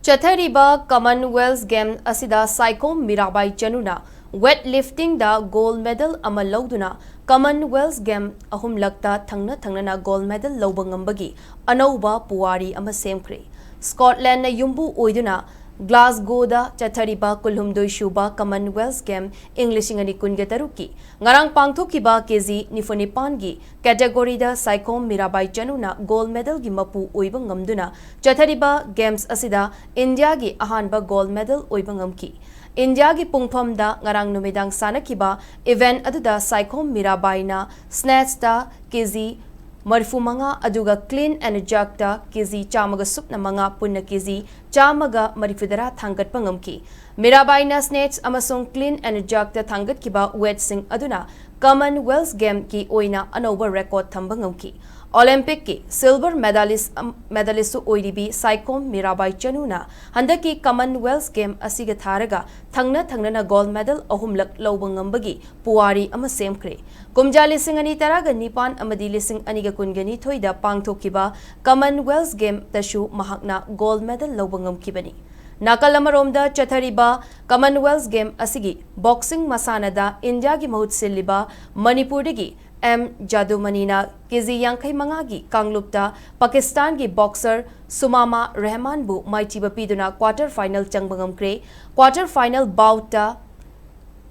Chathariba Commonwealth Game asida Saikhom Mirabai Chanuna Weightlifting da gold medal ama Louduna Commonwealth Game ahumlakta thangna gold medal lawba ngambagi Anouba Puwari ama Semkhre Scotland na yumbu oiduna Glasgow da Chathariba Kulhumdoi Shuba Commonwealth Game English ngani kunge taruki ngarang pangthokiba KG Nifonipan gi category da Saikhom Mirabai Chanuna gold medal gi mapu oiba ngamduna Chathariba Games asida India gi ahanba gold medal oiba ngamki India gi pungpham da ngarang numidang sanakiba event aduda Saikhom Mirabai na snatch da KG Marifu manga aduga clean and jerk da KG chamaga supna manga punna KG chamaga marifudara thangat pangamki Mirabai na snatch amasung clean and jerk da thangat kiba weight sing aduna Commonwealth Game ki oina Anouba record thambangamki Olympic ki silver medalist oiribi Saikhom Mirabai Chanuna handaki Commonwealth Game asiga tharaga thangna na gold medal ahumlak lawba ngambagi Puwari ama Semkhre kumja lising ani taraga nipan amadi lising aniga kungani thoida pangthokiba Commonwealth Game tashu mahakna gold medal lawba ngamkibani Nakalamaromda Chathariba Commonwealth Game asigi boxing masanada India gi mahut silliba Manipuri gi Jadu Manina KG Yankai Mangagi Kanglupta Pakistan gi boxer Sumama Rahman bu Maitiba Piduna quarter final Changbangamkre quarter final bouta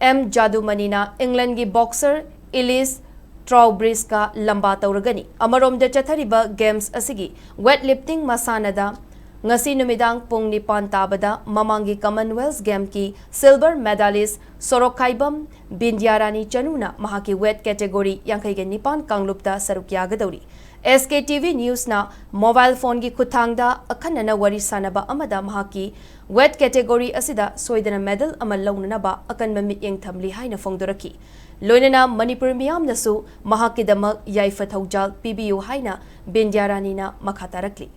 Jadu Manina England gi boxer Elise Trowbridge ka lamba tauragani Amaromda Chathariba Games asigi weightlifting masanada ngasi numidang pung nipan tabada mamangi Commonwealth Game ki silver medalist Sorokhaibam Bindyarani Chanuna mahaki weight category yankai ge nipan kanglupta sarukyagadauri SKTV News na mobile phone gi khuthangda akhanana wari sanaba amada mahaki weight category asida soidana medal ama launanaba akanba mityeng thamli haina phongdoraki loinana Manipur miyamnasu mahaki damak yaifa thaujal PBU haina Bindyarani na makhatarakli